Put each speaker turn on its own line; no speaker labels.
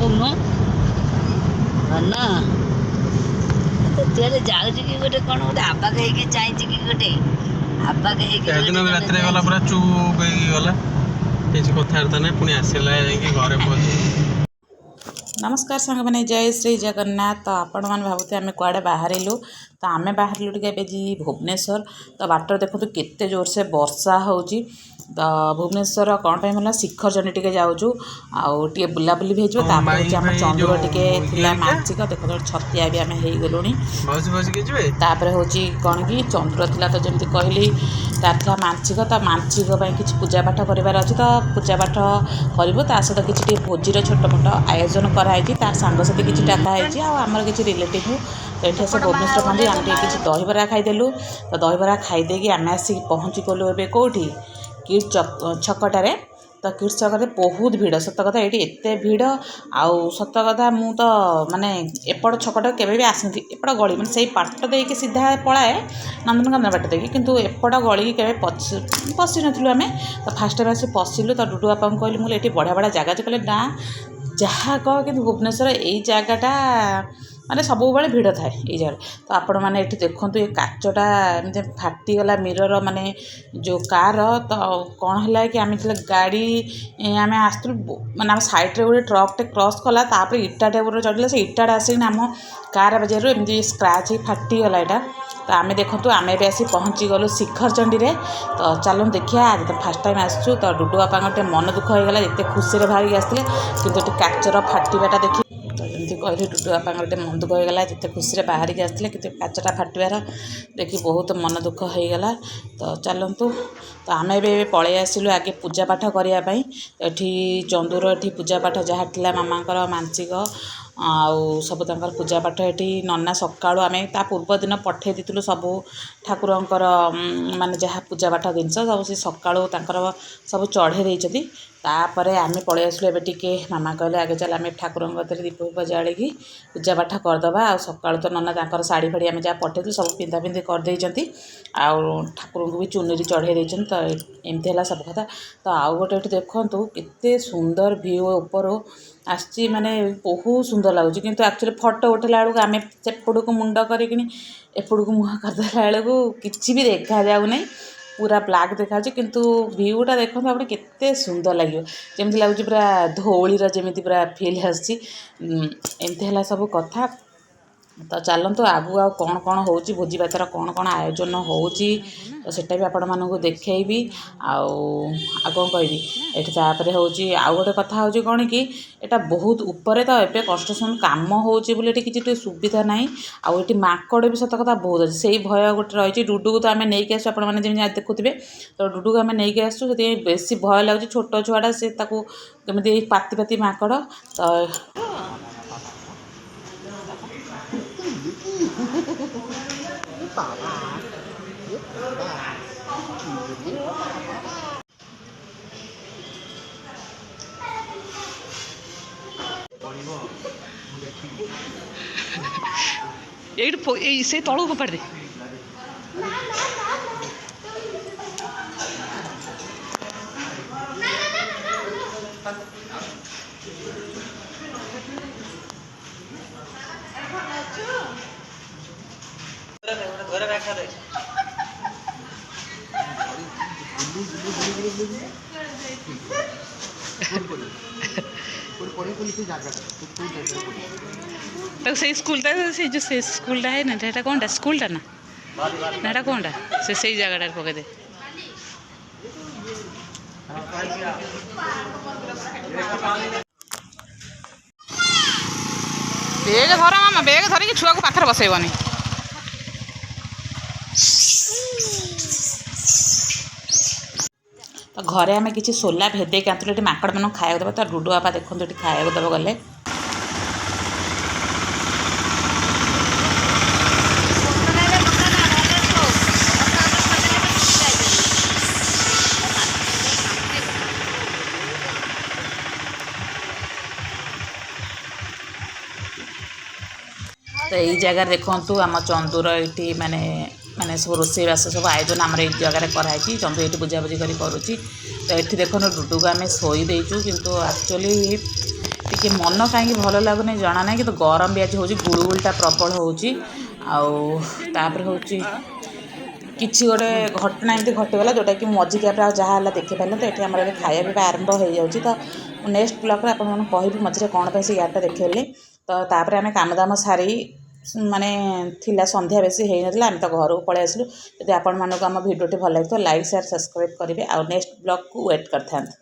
କହୁନ ନା ତେରେ ଯାଉଛି କି ଗୋଟେ କ'ଣ ଗୋଟେ ଆବାକ ହେଇକି ଚାହିଁଛି କି ଗୋଟେ ଆବାକ ହେଇକି
ସେଦିନ ରାତିରେ ଗଲା ପୁରା ଚୁପ୍ ହେଇକି ଗଲା କିଛି କଥାବାର୍ତ୍ତା ନାହିଁ ପୁଣି ଆସିଲା ଯାଇକି ଘରେ ପହଞ୍ଚି।
नमस्कार सांग मैंने जय श्री जगन्नाथ। तो आपण मैंने भावुथे आम कुआड़े बाहरिलु तो आम बाहरिलु टे भुवनेश्वर तो बाटर देखो केते जोर से वर्षा होची। तो भुवनेश्वर कौन टाइम है शिखर जनी टे जाऊँ आए बुलाबुली भी हो आम चंदूर टे मानसिक देखो छतिया भी आम हो गलुणी तापर हूँ कौन कि चंद्र थिला तो जमी कहली तार था मानसिक तो मानसिक किसी पूजा पाठ करार अच्छे तो पूजा पाठ करा सहित किसी भोजीर छोट मोट आयोजन कराई तार सांगसाथी किसी डाकाई आमर किसी रिलेटिव तो ये से भुवनेश्वर पहुँची आम किसी दहीबरा खाईदेलु तो दहीबरा खाईदे आम आसिक पहुँची गलु ए कौटी किड छकटारे तो किड छकटे बहुत भिड़ सत कथा ये एत भिड़ आउ सत कथा मु तो माने एपट छकट केवे भी आसनी एपट गली मैंने से पाट देके सीधा पलाए नंदनकानन बाट देकी किंतु एपट गली के पशि नथिलु आमे तो फास्ट टाइम आसी पशिलु तो डुडू बापा को कहली मुझे ये बढ़िया बढ़िया जगह कहले ना जहाँ कह कि भुवनेश्वर यही जगटा माने सब बेले भिड़ थाए ये जगह तो आपण मैंने ये देखूँ ये काचटा एमती फाटीगला मिरर माने जो कार तो कौन है कि आम जो गाड़ी आम आसलु माने आम सैड्रे गोटे ट्रकटे क्रॉस कला तापर इटा टेबुल चढ़ला से इटाटा आसिक आम कार बजारू एमती स्क्राच फाटीगला यहाँ तो आम देखूँ आम भी आसी पहुँची गलु शिखर चंडी रे तो चलो देखिए आज तो फास्ट टाइम आसचु तो डुडू बापा गोटे मन दुख होगा जिते खुशी बाहर आसते कि काचर फाटीबाटा देखी तो जमी कहली डुडू बापा गोटे मन दुख होगा जिते खुशी बाहर आसते कि काचटा फाटबार देखी बहुत मन दुख होगा तो चलतु तो आम भी पलि आसिलु आगे पूजा पाठ करने ये चंदूर ये पूजा पाठ जहाँ थी मामांकर मानसिक आउ सब पूजा पाठ ये नना सका आम ता पूर्व दिन पठे देलु सब ठाकुरंकर माने जहाँ पूजा पाठ जिनस सब से सका सब चढ़े देती तापर आम पलि आसलु एबे टिके मामा कहले आगे चल आम ठाकुर दीप उप जाड़ी पूजा पाठ करदे आ सका तो नना तांकर साड़ी फाड़ी आम जहाँ पठे सब पिंधा पिंधि करदे आउ ठाकुर को भी चुनरी चढ़े देते तो एमती है सब कथा तो आउ गोटे देखु केते सुंदर व्यू ऊपर आसची माने बहुत सुंदर लगुच किंतु एक्चुअली फोटो उठेला बेलू आम सेपड़ को मुंड करी एपड़ को मुँह करदेला बेलू किसी भी देखा जाऊ नहीं पूरा ब्लैक देखा किंतु व्यूटा देखो आप केते सुंदर लगे जमी लगुच पूरा धौलीर जमी पूरा फिल आमती है सब कथा तो चलतु आगु आ कौन कौन हो भोजी भातर कौन कौन आयोजन हो तो सेटा भी आपण मानक देखी आ कौन कहि ये हूँ आउ गोटे कथा हूँ कौन कि यहाँ बहुत ऊपर तो ये कंस्ट्रक्शन काम होती किसी सुविधा ना आउ माकड़ भी सत कथा बहुत अच्छे से भय गोटे रही डुडू को तो आम नहीं आसू आप देखुए तो डुडू को आम नहीं आसू से बेसी भय लगुच छोट छुआटा से कमी पाती पाती माकड़ तो
से तलू फोपाड़ दे तो से स्कूलटा से जो से स्कूलटा है ना এটা কোনটা স্কুলটা না না এটা কোনটা সে সেই জায়গাটার পকে দে বেগ ধর মামা বেগ ধরিকি ছুয়াକୁ ପାଖରେ ବସେଇବନି तो घरे आम किसी सोला भेदे आंतु ये माकड़ मान खाया देवा तो डुडू बापा देखो ये खाया देव गले तो यही जगह देखु आम चंदूर ये माने माने सब रोषेईबास सब आयोजन आम जगह कराई चंदू ये बुझाबुझी करुच्ची तो ये देखो डुडू को आम शोई देचु किंतु एक्चुअली
ଟିକେ ମନ କାହିଁକି ଭଲ ଲାଗୁନି ଜଣା ନାହିଁ କିନ୍ତୁ ଗରମ ବି ଆଜି ହେଉଛି ଗୁଳୁଗୁଳିଟା ପ୍ରବଳ ହେଉଛି ଆଉ ତାପରେ ହେଉଛି କିଛି ଗୋଟେ ଘଟଣା ଏମିତି ଘଟିଗଲା ଯେଉଁଟାକି ମଝିକି ଆଉ ଯାହା ହେଲା ଦେଖିପାରିଲେ ତ ଏଠି ଆମର ଏବେ ଖାଇବା ପିଇବା ଆରମ୍ଭ ହେଇଯାଉଛି ତ ମୁଁ ନେକ୍ସଟ ବ୍ଲଗ୍ରେ ଆପଣମାନଙ୍କୁ କହିବି ମଝିରେ କ'ଣ ପାଇଁ ସେ ଗାଡ଼ିଟା ଦେଖେଇଲେ ତ ତାପରେ ଆମେ କାମଦାମ ସାରି ମାନେ ଥିଲା ସନ୍ଧ୍ୟା ବେଶୀ ହେଇନଥିଲା ଆମେ ତ ଘରକୁ ପଳେଇ ଆସିଲୁ ଯଦି ଆପଣମାନଙ୍କୁ ଆମ ଭିଡ଼ିଓଟି ଭଲ ଲାଗିଥିବ ଲାଇକ୍ ସେୟାର ସବସ୍କ୍ରାଇବ୍ କରିବେ ଆଉ ନେକ୍ସଟ ବ୍ଲଗ୍କୁ ୱେଟ୍ କରିଥାନ୍ତୁ।